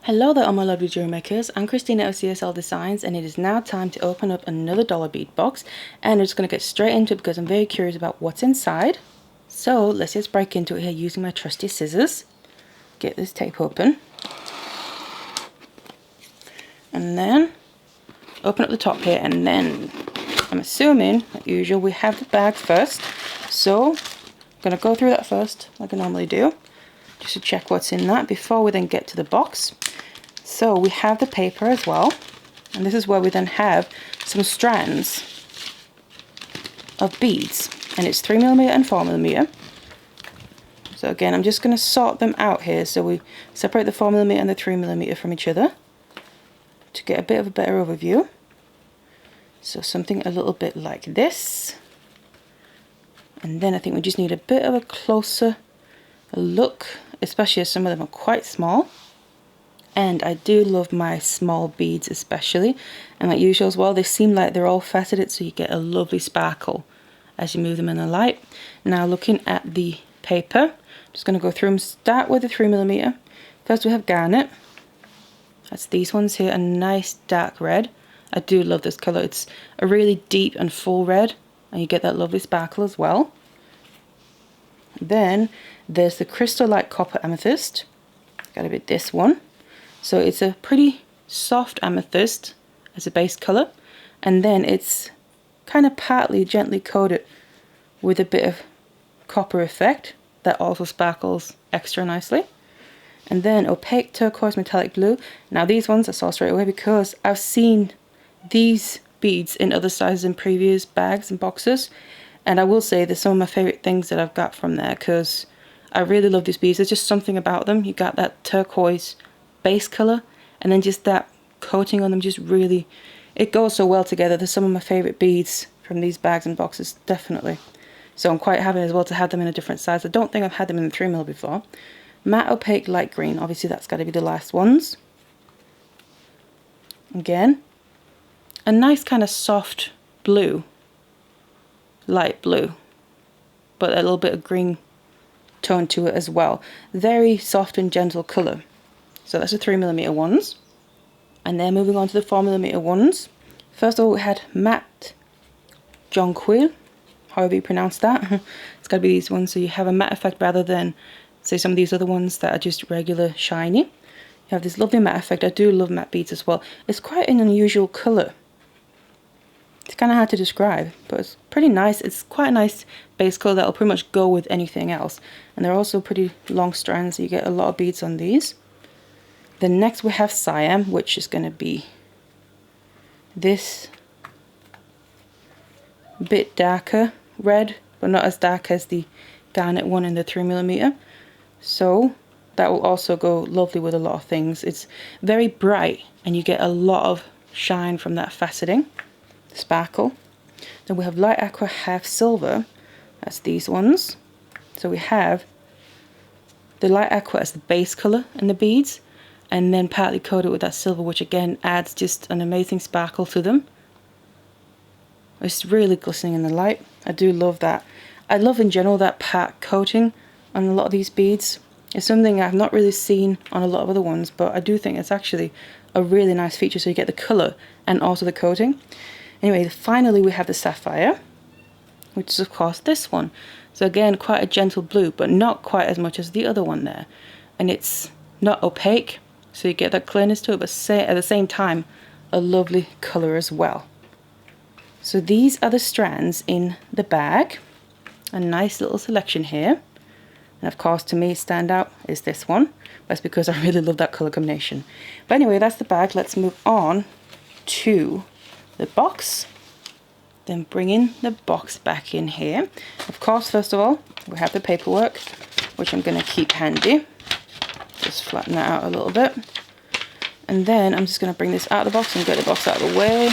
Hello there all my lovely jewelry makers, I'm Christina of CSLdesigns and it is now time to open up another dollar bead box, and I'm just going to get straight into it because I'm very curious about what's inside. So let's just break into it here using my trusty scissors. Get this tape open and then open up the top here, and then I'm assuming as usual we have the bag first, so I'm going to go through that first like I normally do, just to check what's in that before we then get to the box. So we have the paper as well, and this is where we then have some strands of beads, and it's 3mm and 4mm. So again, I'm just going to sort them out here, so we separate the 4mm and the 3mm from each other to get a bit of a better overview. So something a little bit like this, and then I think we just need a bit of a closer look, especially as some of them are quite small. And I do love my small beads especially, and like usual as well, they seem like they're all faceted, so you get a lovely sparkle as you move them in the light. Now looking at the paper, I'm just going to go through them. Start with the 3mm. First we have garnet. That's these ones here, a nice dark red. I do love this colour. It's a really deep and full red, and you get that lovely sparkle as well. Then there's the crystal light copper amethyst. Got to be this one. So it's a pretty soft amethyst as a base colour, and then it's kind of partly gently coated with a bit of copper effect that also sparkles extra nicely. And then opaque turquoise metallic blue. Now these ones I saw straight away because I've seen these beads in other sizes in previous bags and boxes, and I will say they're some of my favourite things that I've got from there because I really love these beads. There's just something about them. You got that turquoise base colour, and then just that coating on them, just really, it goes so well together. They're some of my favourite beads from these bags and boxes, definitely. So I'm quite happy as well to have them in a different size. I don't think I've had them in the 3mm before. Matte opaque light green, obviously that's got to be the last ones. Again, a nice kind of soft blue, light blue, but a little bit of green tone to it as well. Very soft and gentle colour. So that's the 3mm ones. And then moving on to the 4mm ones. First of all, we had matte jonquil, however you pronounce that. It's got to be these ones, so you have a matte effect rather than, say, some of these other ones that are just regular shiny. You have this lovely matte effect. I do love matte beads as well. It's quite an unusual colour. It's kind of hard to describe, but it's pretty nice. It's quite a nice base colour that will pretty much go with anything else. And they're also pretty long strands, so you get a lot of beads on these. Then next we have cyan, which is going to be this bit darker red, but not as dark as the garnet one in the 3mm. So that will also go lovely with a lot of things. It's very bright and you get a lot of shine from that faceting, sparkle. Then we have light aqua half silver. That's these ones. So we have the light aqua as the base colour in the beads, and then partly coated with that silver, which again adds just an amazing sparkle to them. It's really glistening in the light. I do love that. I love in general that pat coating on a lot of these beads. It's something I've not really seen on a lot of other ones, but I do think it's actually a really nice feature, so you get the colour and also the coating. Anyway, finally we have the sapphire, which is of course this one. So again, quite a gentle blue, but not quite as much as the other one there. And it's not opaque, so you get that clearness to it, but at the same time, a lovely colour as well. So these are the strands in the bag. A nice little selection here. And of course, to me, standout is this one. That's because I really love that colour combination. But anyway, that's the bag. Let's move on to the box. Then bringing the box back in here. Of course, first of all, we have the paperwork, which I'm going to keep handy. Just flatten that out a little bit. And then I'm just going to bring this out of the box and get the box out of the way.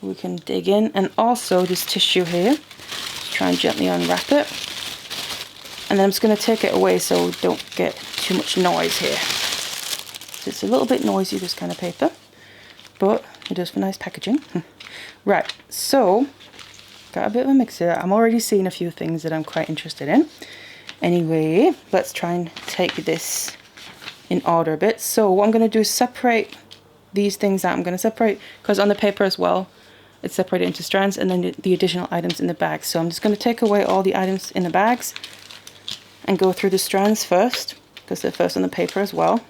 We can dig in. And also this tissue here. Just try and gently unwrap it. And then I'm just going to take it away so we don't get too much noise here. So it's a little bit noisy, this kind of paper, but it does for nice packaging. Right, so got a bit of a mix here. I'm already seeing a few things that I'm quite interested in. Anyway, let's try and take this in order a bit. So what I'm going to do is separate these things out. I'm going to separate, because on the paper as well, it's separated into strands, and then the additional items in the bag. So I'm just going to take away all the items in the bags and go through the strands first, because they're first on the paper as well.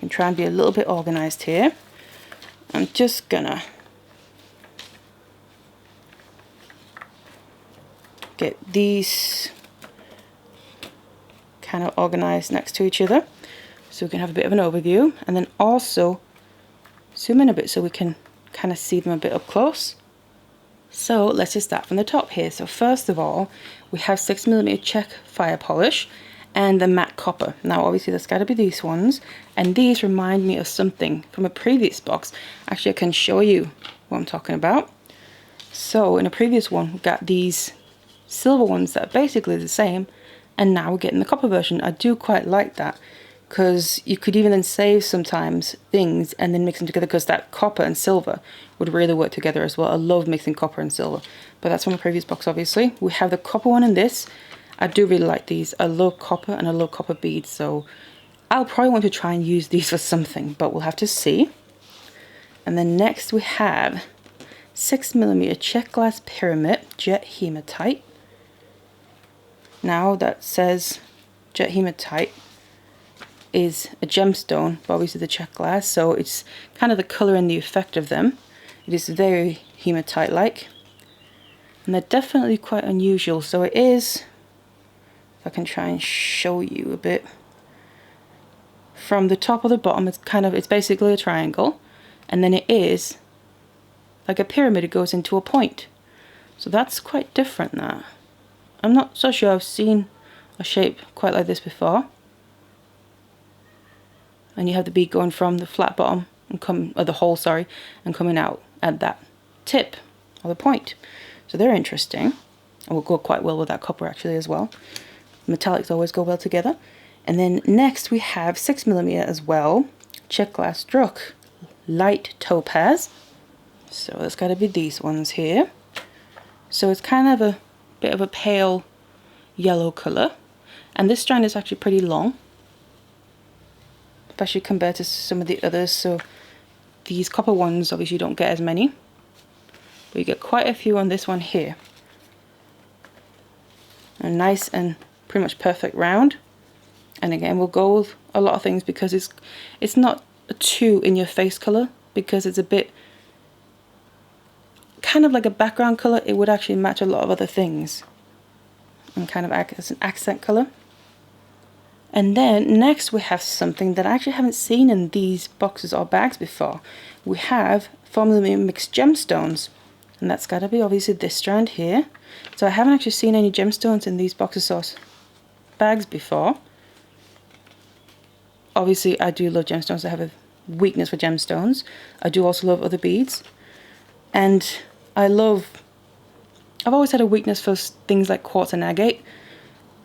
And try and be a little bit organized here. I'm just gonna get these kind of organized next to each other so we can have a bit of an overview, and then also zoom in a bit so we can kind of see them a bit up close. So let's just start from the top here. So first of all, we have 6mm check fire polish and the matte copper. Now obviously there's got to be these ones, and these remind me of something from a previous box. Actually, I can show you what I'm talking about. So in a previous one, we got these silver ones that are basically the same, and now we're getting the copper version. I do quite like that, because you could even then save sometimes things and then mix them together, because that copper and silver would really work together as well. I love mixing copper and silver, but that's from a previous box obviously. We have the copper one in this. I do really like these. I love copper and I love copper beads, so I'll probably want to try and use these for something, but we'll have to see. And then next we have 6mm check glass pyramid jet hematite. Now that says jet hematite is a gemstone, but obviously the check glass, so it's kind of the colour and the effect of them. It is very hematite like, and they're definitely quite unusual. So it is, if I can try and show you a bit, from the top or the bottom, it's basically a triangle, and then it is like a pyramid. It goes into a point, so that's quite different. That I'm not so sure I've seen a shape quite like this before. And you have the bead going from the flat bottom and the hole, sorry, and coming out at that tip or the point. So they're interesting, and will go quite well with that copper actually as well. Metallics always go well together. And then next we have 6mm as well, check glass struck light topaz. So it's got to be these ones here. So it's kind of a bit of a pale yellow colour, and this strand is actually pretty long, especially compared to some of the others. So these copper ones obviously you don't get as many, but you get quite a few on this one here. A nice and pretty much perfect round. And again, we'll go with a lot of things because it's not a too in your face colour, because it's a bit kind of like a background colour. It would actually match a lot of other things and kind of act as an accent colour. And then next we have something that I actually haven't seen in these boxes or bags before. We have 4mm mixed gemstones, and that's got to be obviously this strand here. So I haven't actually seen any gemstones in these boxes or bags before. Obviously I do love gemstones. I have a weakness for gemstones. I do also love other beads, and I've always had a weakness for things like quartz and agate,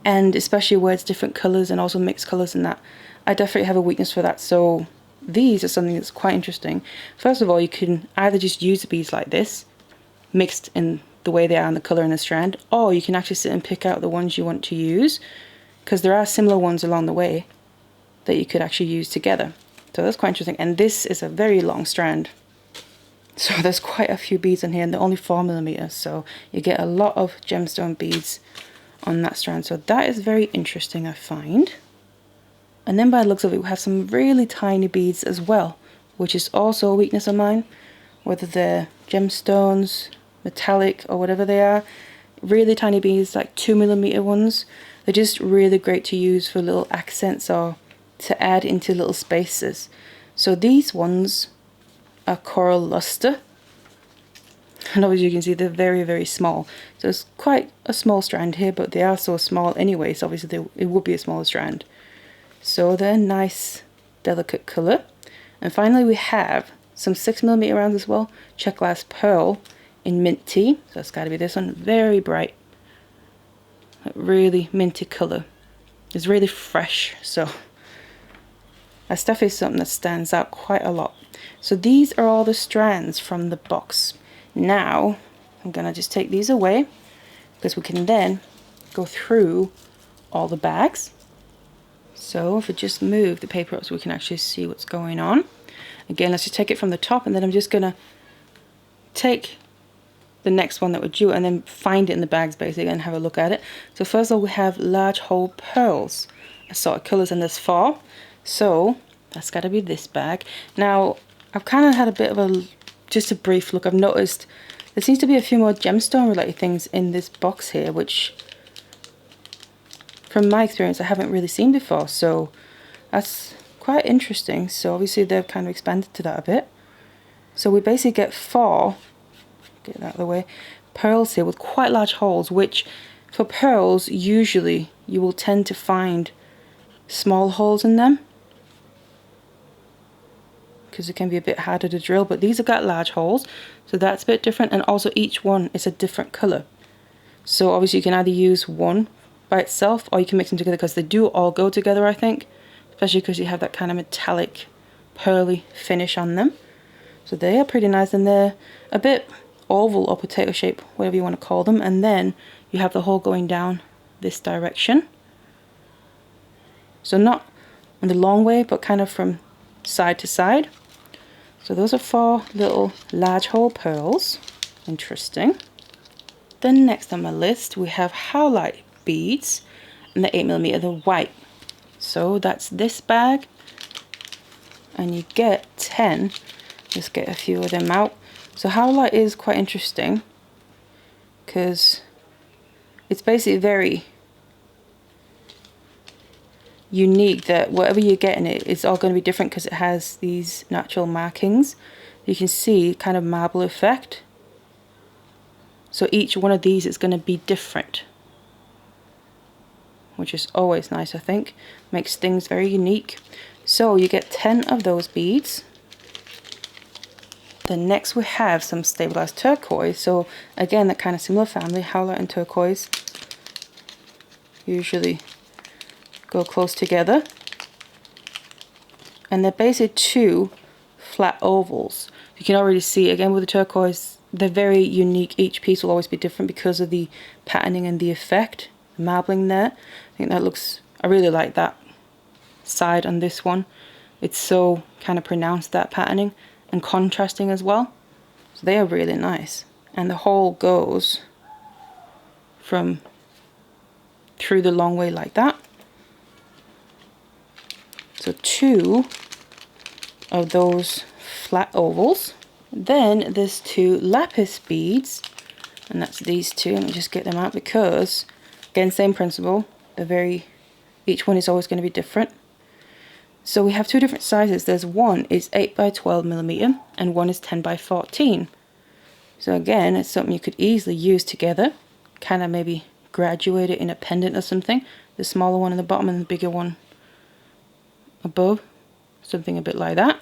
and especially where it's different colours and also mixed colours and that. I definitely have a weakness for that, so these are something that's quite interesting. First of all, you can either just use the beads like this, mixed in the way they are in the colour and the strand, or you can actually sit and pick out the ones you want to use, because there are similar ones along the way that you could actually use together. So that's quite interesting, and this is a very long strand. So there's quite a few beads in here, and they're only 4mm, so you get a lot of gemstone beads on that strand. So that is very interesting, I find. And then by the looks of it, we have some really tiny beads as well, which is also a weakness of mine, whether they're gemstones, metallic, or whatever they are. Really tiny beads, like 2mm ones. They're just really great to use for little accents or to add into little spaces. So these ones are coral luster, and obviously you can see they're very, very small. So it's quite a small strand here, but they are so small anyway, so obviously it would be a smaller strand. So they're nice, delicate colour. And finally we have some 6mm rounds as well, check glass pearl in mint tea. So it's got to be this one, very bright, really minty colour. It's really fresh, so that's definitely something that stands out quite a lot. So these are all the strands from the box. Now I'm gonna just take these away, because we can then go through all the bags So if we just move the paper up so we can actually see what's going on. Again, let's just take it from the top, and then I'm just gonna take the next one that we're due and then find it in the bags basically and have a look at it. So first of all, we have large hole pearls, assorted colours, and there's 4. So that's got to be this bag. Now I've kind of had a bit of just a brief look. I've noticed there seems to be a few more gemstone related things in this box here, which from my experience I haven't really seen before, so that's quite interesting. So obviously they've kind of expanded to that a bit. So we basically get 4, get that out of the way, pearls here with quite large holes, which for pearls usually you will tend to find small holes in them because it can be a bit harder to drill, but these have got large holes, so that's a bit different. And also each one is a different colour, so obviously you can either use one by itself or you can mix them together, because they do all go together, I think, especially because you have that kind of metallic pearly finish on them. So they are pretty nice, and they're a bit oval or potato shape, whatever you want to call them, and then you have the hole going down this direction, so not in the long way but kind of from side to side. So those are 4 little large hole pearls. Interesting. Then next on my list we have howlite beads, and the 8mm, the white. So that's this bag, and you get 10. Let's get a few of them out. So howlite is quite interesting because it's basically very unique that whatever you get in it, it's all going to be different because it has these natural markings. You can see kind of marble effect. So each one of these is going to be different, which is always nice, I think. Makes things very unique. So you get 10 of those beads. Then next we have some stabilized turquoise. So again, that kind of similar family, howlite and turquoise usually go close together, and they're basically 2 flat ovals. You can already see again with the turquoise, they're very unique. Each piece will always be different because of the patterning and the effect, the marbling there. I think that looks, I really like that side on this one. It's so kind of pronounced, that patterning, and contrasting as well. So they are really nice, and the hole goes from through the long way like that. So 2 of those flat ovals. Then there's 2 lapis beads, and that's these 2. Let me just get them out because, again, same principle. Each one is always going to be different. So we have 2 different sizes. There's one is 8 by 12mm and one is 10 by 14. So again, it's something you could easily use together. Kind of maybe graduate it in a pendant or something. The smaller one on the bottom and the bigger one above, something a bit like that.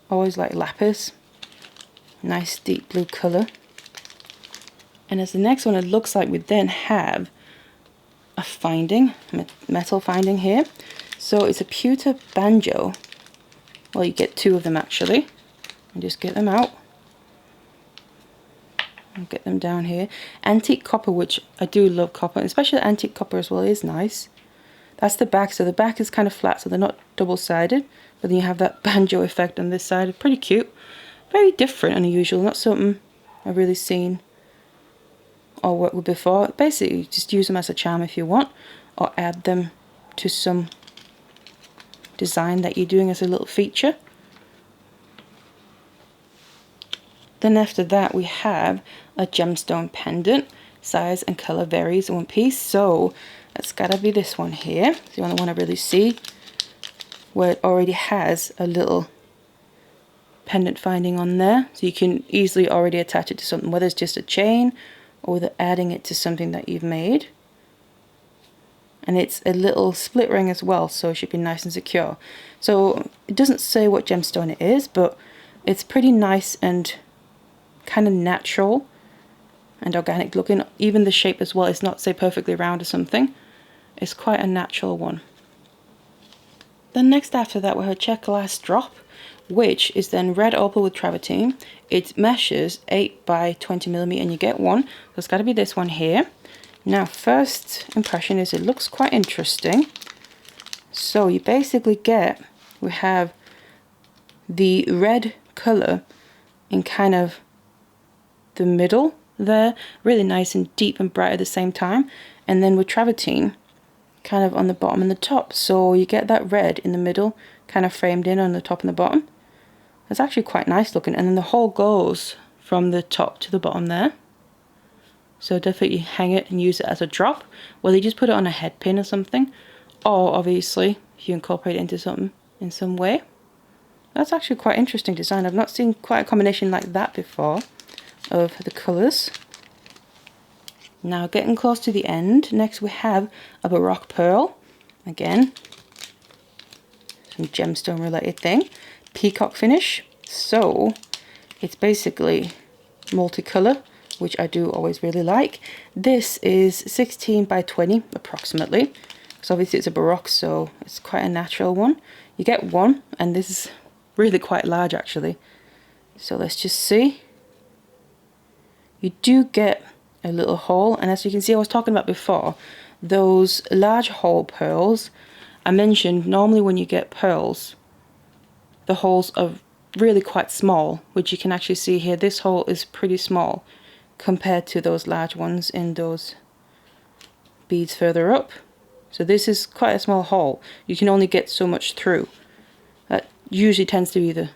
Always like lapis, nice deep blue color. And as the next one, it looks like we then have a finding, metal finding here. So it's a pewter banjo. Well, you get 2 of them actually, and just get them out and get them down here. Antique copper, which I do love copper, especially antique copper as well, is nice. That's the back, so the back is kind of flat, so they're not double-sided, but then you have that banjo effect on this side. Pretty cute, very different and unusual, not something I've really seen or worked with before. Basically, just use them as a charm if you want, or add them to some design that you're doing as a little feature. Then after that, we have a gemstone pendant. Size and color varies in one piece, so it's gotta be this one here. It's the only one I really see where it already has a little pendant finding on there, so you can easily already attach it to something, whether it's just a chain or whether adding it to something that you've made. And it's a little split ring as well, so it should be nice and secure. So it doesn't say what gemstone it is, but it's pretty nice and kind of natural and organic looking. Even the shape as well, it's not say perfectly round or something. It's quite a natural one. Then next after that we have a check glass drop, which is then red opal with travertine. It measures 8 by 20mm and you get 1. So it's got to be this one here. Now, first impression is it looks quite interesting. So you basically we have the red colour in kind of the middle there, really nice and deep and bright at the same time, and then with travertine kind of on the bottom and the top, so you get that red in the middle kind of framed in on the top and the bottom. It's actually quite nice looking, and then the whole goes from the top to the bottom there. So definitely hang it and use it as a drop, whether you just put it on a head pin or something, or obviously if you incorporate it into something in some way. That's actually quite interesting design. I've not seen quite a combination like that before of the colours. Now getting close to the end, next we have a Baroque pearl. Again, some gemstone related thing. Peacock finish. So it's basically multicolour, which I do always really like. This is 16 by 20 approximately. So obviously it's a Baroque, so it's quite a natural one. You get one, and this is really quite large actually. So let's just see. You do get a little hole, and as you can see, I was talking about before, those large hole pearls. I mentioned normally when you get pearls, the holes are really quite small, which you can actually see here. This hole is pretty small compared to those large ones in those beads further up. So this is quite a small hole. You can only get so much through. That usually tends to be the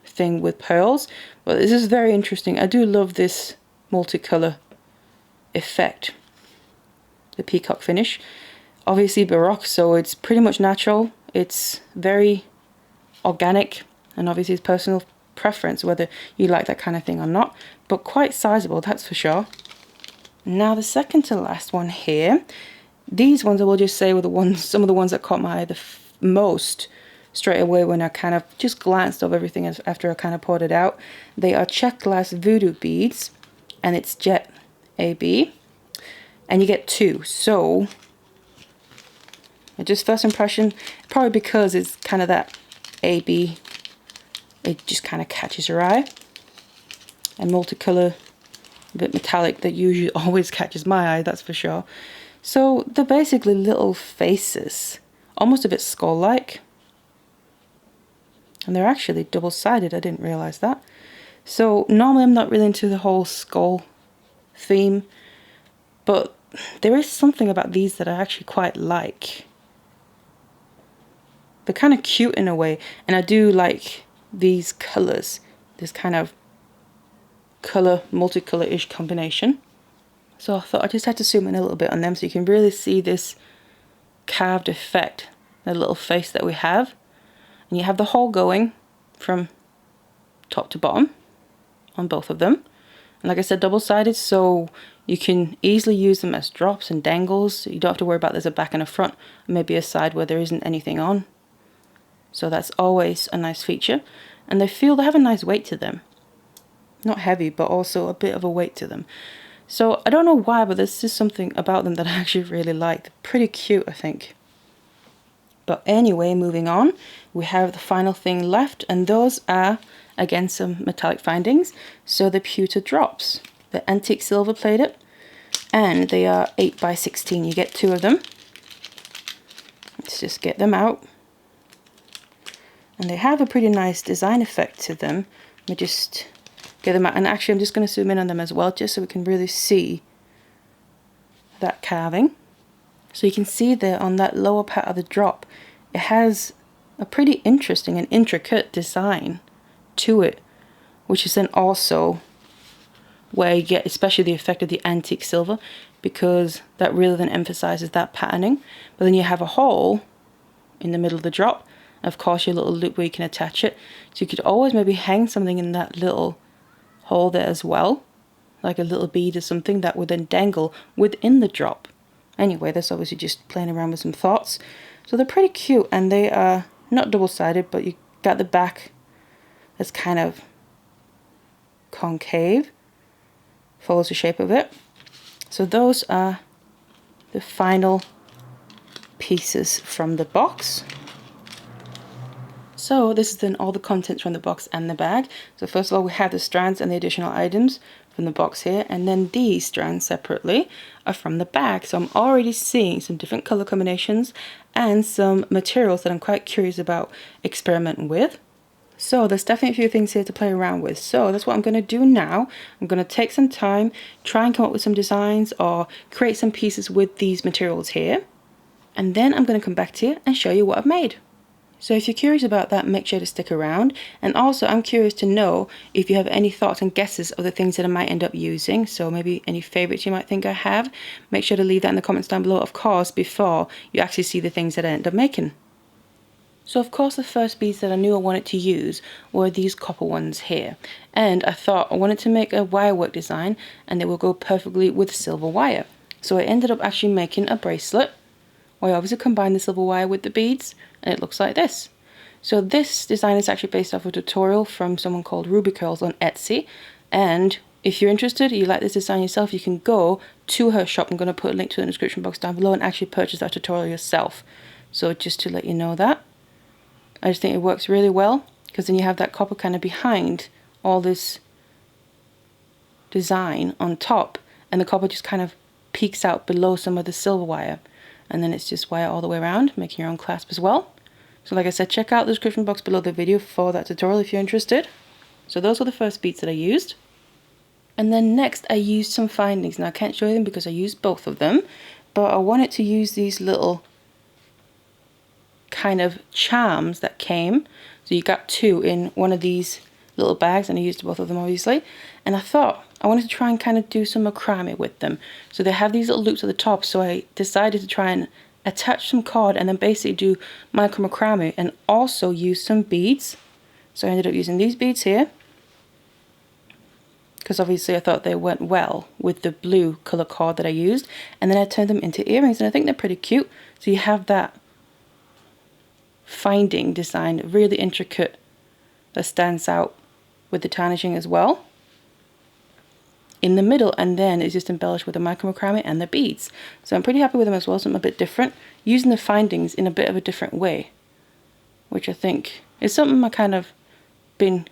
thing with pearls, but this is very interesting. I do love this multicolour effect, the peacock finish. Obviously Baroque, so it's pretty much natural. It's very organic, and obviously it's personal preference whether you like that kind of thing or not, but quite sizable, that's for sure. Now the second to last one here, these ones I will just say were the ones, some of the ones that caught my eye the most straight away when I kind of just glanced over everything after I kind of poured it out. They are check glass voodoo beads, and it's jet AB, and you get two. So just first impression, probably because it's kind of that AB, it just kind of catches your eye. And multicolour, a bit metallic, that usually always catches my eye, that's for sure. So they're basically little faces, almost a bit skull-like. And they're actually double-sided, I didn't realise that. So normally I'm not really into the whole skull theme, but there is something about these that I actually quite like. They're kind of cute in a way, and I do like these colours, this kind of colour, multicolour-ish combination. So I thought I just had to zoom in a little bit on them so you can really see this carved effect, the little face that we have. And you have the hole going from top to bottom on both of them. And like I said, double-sided, so you can easily use them as drops and dangles. You don't have to worry about there's a back and a front, maybe a side where there isn't anything on. So that's always a nice feature. And they have a nice weight to them. Not heavy, but also a bit of a weight to them. So I don't know why, but there's just something about them that I actually really like. They're pretty cute, I think. But anyway, moving on, we have the final thing left, and those are, again, some metallic findings. So the pewter drops, the antique silver plated, and they are 8 by 16. You get two of them. Let's just get them out. And they have a pretty nice design effect to them. Let me just get them out, and actually I'm just going to zoom in on them as well, just so we can really see that carving. So you can see there on that lower part of the drop, it has a pretty interesting and intricate design to it, which is then also where you get especially the effect of the antique silver, because that really then emphasizes that patterning. But then you have a hole in the middle of the drop, and of course your little loop where you can attach it. So you could always maybe hang something in that little hole there as well, like a little bead or something that would then dangle within the drop. Anyway, that's obviously just playing around with some thoughts. So they're pretty cute, and they are not double-sided, but you got the back that's kind of concave, follows the shape of it. So those are the final pieces from the box. So this is then all the contents from the box and the bag. So first of all, we have the strands and the additional items from the box here, and then these strands separately are from the bag. So I'm already seeing some different color combinations and some materials that I'm quite curious about experimenting with. So there's definitely a few things here to play around with. So that's what I'm going to do now. I'm going to take some time, try and come up with some designs or create some pieces with these materials here. And then I'm going to come back to you and show you what I've made. So if you're curious about that, make sure to stick around. And also I'm curious to know if you have any thoughts and guesses of the things that I might end up using. So maybe any favorites you might think I have. Make sure to leave that in the comments down below, of course, before you actually see the things that I end up making. So of course the first beads that I knew I wanted to use were these copper ones here. And I thought I wanted to make a wirework design and they will go perfectly with silver wire. So I ended up actually making a bracelet. I obviously combined the silver wire with the beads and it looks like this. So this design is actually based off a tutorial from someone called Rubycurls on Etsy. And if you're interested, you like this design yourself, you can go to her shop. I'm going to put a link to it in the description box down below and actually purchase that tutorial yourself. So just to let you know that. I just think it works really well because then you have that copper kind of behind all this design on top and the copper just kind of peeks out below some of the silver wire. And then it's just wire all the way around, making your own clasp as well. So like I said, check out the description box below the video for that tutorial if you're interested. So those were the first beads that I used. And then next I used some findings. Now I can't show you them because I used both of them, but I wanted to use these little kind of charms that came. So you got two in one of these little bags and I used both of them obviously. And I thought I wanted to try and kind of do some macrame with them. So they have these little loops at the top, so I decided to try and attach some cord and then basically do micro macrame and also use some beads. So I ended up using these beads here because obviously I thought they went well with the blue color cord that I used, and then I turned them into earrings and I think they're pretty cute. So you have that finding design, really intricate, that stands out with the tarnishing as well in the middle, and then it's just embellished with the micro macrame and the beads. So I'm pretty happy with them as well, something a bit different, using the findings in a bit of a different way, which I think is something I kind of been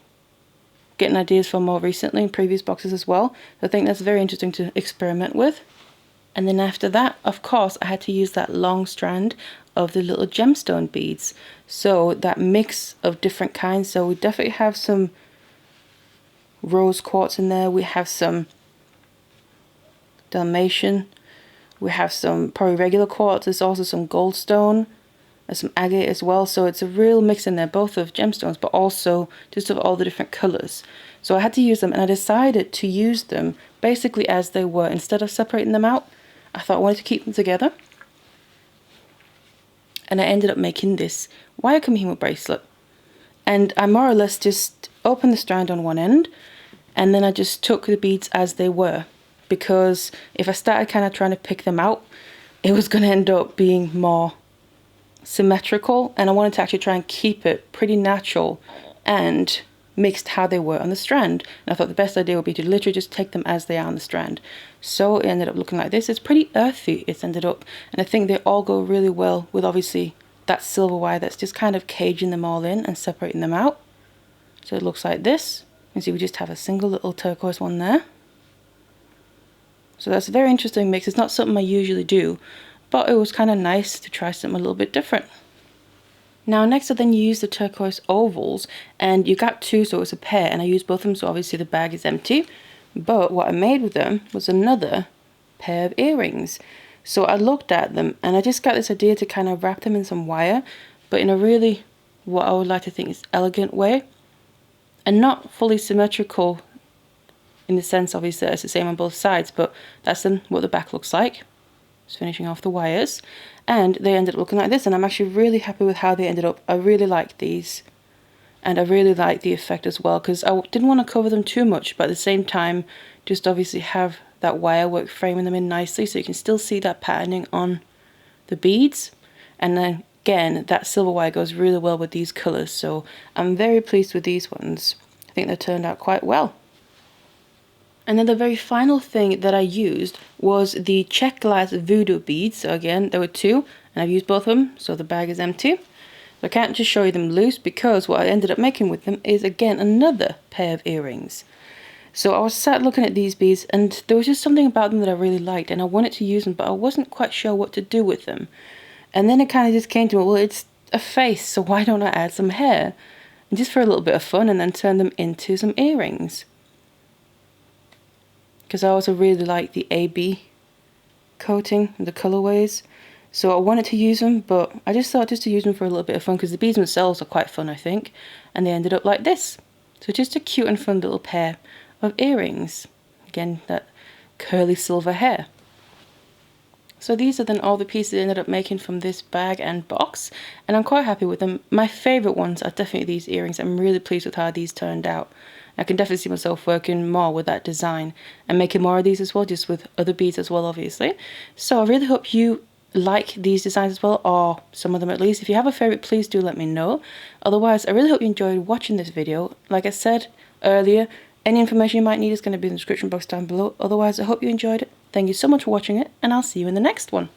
getting ideas for more recently in previous boxes as well. So I think that's very interesting to experiment with. And then after that, of course, I had to use that long strand of the little gemstone beads. So that mix of different kinds. So we definitely have some rose quartz in there. We have some Dalmatian. We have some probably regular quartz. There's also some goldstone. There's some agate as well. So it's a real mix in there, both of gemstones, but also just of all the different colors. So I had to use them, and I decided to use them basically as they were. Instead of separating them out, I thought I wanted to keep them together. And I ended up making this wire camino bracelet. And I more or less just opened the strand on one end, and then I just took the beads as they were. Because if I started kind of trying to pick them out, it was going to end up being more symmetrical, and I wanted to actually try and keep it pretty natural and mixed how they were on the strand. And I thought the best idea would be to literally just take them as they are on the strand. So it ended up looking like this. It's pretty earthy, it's ended up, and I think they all go really well with obviously that silver wire that's just kind of caging them all in and separating them out. So it looks like this. You can see we just have a single little turquoise one there. So that's a very interesting mix. It's not something I usually do, but it was kind of nice to try something a little bit different. Now next I then used the turquoise ovals, and you got two, so it's a pair, and I used both of them, so obviously the bag is empty. But what I made with them was another pair of earrings. So I looked at them and I just got this idea to kind of wrap them in some wire, but in a really, what I would like to think is elegant way, and not fully symmetrical in the sense obviously that it's the same on both sides, but that's then what the back looks like. Just finishing off the wires, and they ended up looking like this, and I'm actually really happy with how they ended up. I really like these, and I really like the effect as well, because I didn't want to cover them too much, but at the same time just obviously have that wire work framing them in nicely, so you can still see that patterning on the beads. And then again, that silver wire goes really well with these colors, so I'm very pleased with these ones. I think they turned out quite well. And then the very final thing that I used was the check glass voodoo beads. So again, there were two, and I've used both of them, so the bag is empty. I can't just show you them loose because what I ended up making with them is again another pair of earrings. So I was sat looking at these beads and there was just something about them that I really liked and I wanted to use them, but I wasn't quite sure what to do with them. And then it kind of just came to me, well, it's a face, so why don't I add some hair? And just for a little bit of fun, and then turn them into some earrings. Because I also really like the AB coating and the colorways. So I wanted to use them, but I just thought just to use them for a little bit of fun because the beads themselves are quite fun, I think. And they ended up like this. So just a cute and fun little pair of earrings. Again, that curly silver hair. So these are then all the pieces I ended up making from this bag and box, and I'm quite happy with them. My favourite ones are definitely these earrings. I'm really pleased with how these turned out. I can definitely see myself working more with that design and making more of these as well, just with other beads as well, obviously. So I really hope you like these designs as well, or some of them at least. If you have a favourite, please do let me know. Otherwise, I really hope you enjoyed watching this video. Like I said earlier, any information you might need is going to be in the description box down below. Otherwise, I hope you enjoyed it. Thank you so much for watching it, and I'll see you in the next one.